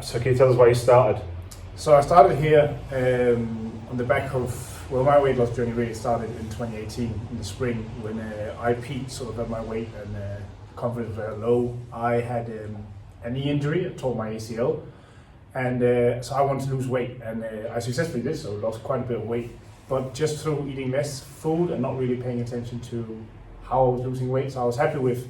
So can you tell us why you started? So I started here on the back of, well, my weight loss journey really started in 2018 in the spring when I peaked sort of at my weight and confidence was very low. I had a knee injury, I tore my ACL, and so I wanted to lose weight, and I successfully did so, lost quite a bit of weight, but just through eating less food and not really paying attention to how I was losing weight. So I was happy with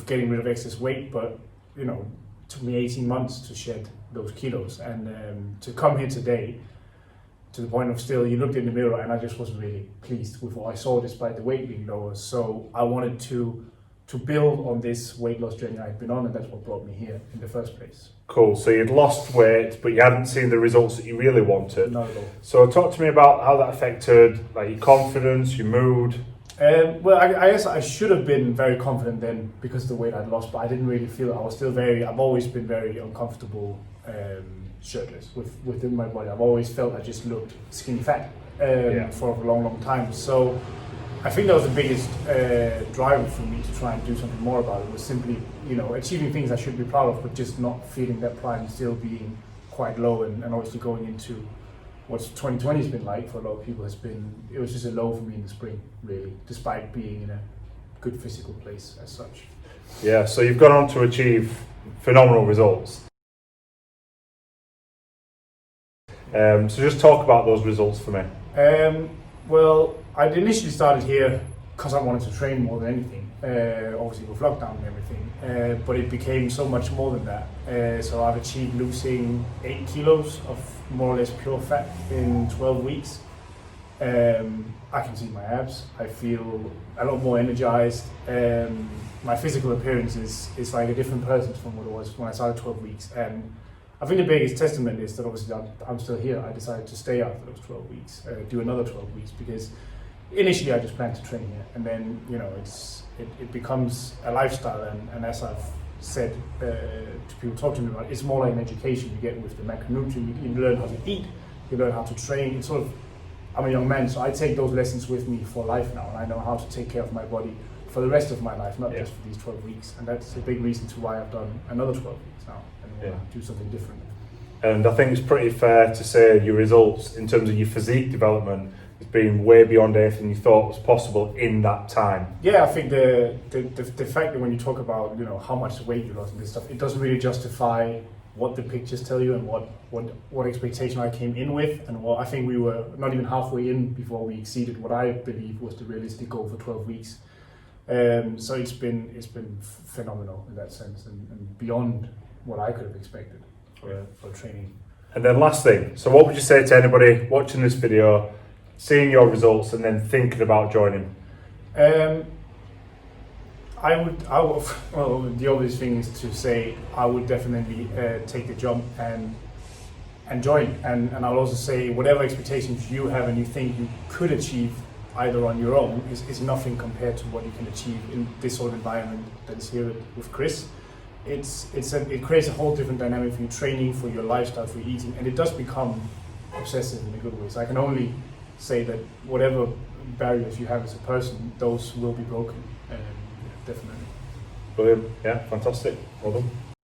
getting rid of excess weight, but you know, it took me 18 months to shed those kilos, and to come here today to the point of still, you looked in the mirror and I just wasn't really pleased with what I saw despite the weight being lower. So I wanted to build on this weight loss journey I'd been on, and that's what brought me here in the first place. Cool, so you'd lost weight, but you hadn't seen the results that you really wanted. Not at all. So talk to me about how that affected like your confidence, your mood. Well, I guess I should have been very confident then because of the weight I'd lost, but I didn't really feel I was still I've always been very uncomfortable shirtless within my body. I've always felt I just looked skinny fat for a long time. So I think that was the biggest driver for me to try and do something more about it, was simply, you know, achieving things I should be proud of, but just not feeling that pride and still being quite low, and obviously going into what 2020 has been like for a lot of people it was just a low for me in the spring, really, despite being in a good physical place as such. Yeah, so you've gone on to achieve phenomenal results. So just talk about those results for me. Well, I initially started here because I wanted to train more than anything, obviously with lockdown and everything, but it became so much more than that. So I've achieved losing 8 kilos of more or less pure fat in 12 weeks. I can see my abs, I feel a lot more energized. My physical appearance is like a different person from what it was when I started 12 weeks. And I think the biggest testament is that obviously I'm still here. I decided to stay after those 12 weeks, do another 12 weeks, because initially I just planned to train here, and then, you know, it becomes a lifestyle, and as I've said to people talk to me about, it's more like an education you get with the macronutrient. You learn how to eat, you learn how to train. It's sort of, I'm a young man, so I take those lessons with me for life now, and I know how to take care of my body for the rest of my life, not just for these 12 weeks. And that's a big reason to why I've done another 12 weeks now and do something different. And I think it's pretty fair to say your results in terms of your physique development has been way beyond anything you thought was possible in that time. Yeah, I think the fact that when you talk about, you know, how much weight you lost and this stuff, it doesn't really justify what the pictures tell you and what expectation I came in with, and what I think we were not even halfway in before we exceeded what I believe was the realistic goal for 12 weeks. So it's been phenomenal in that sense, and beyond what I could have expected for training. And then last thing, so what would you say to anybody watching this video, seeing your results and then thinking about joining? I would, well, the obvious thing is to say I would definitely take the jump and join. And I'll also say whatever expectations you have and you think you could achieve either on your own is nothing compared to what you can achieve in this sort of environment that is here with Chris. It creates a whole different dynamic for your training, for your lifestyle, for your eating, and it does become obsessive in a good way. So I can only say that whatever barriers you have as a person, those will be broken, definitely. Brilliant, yeah, fantastic, well done.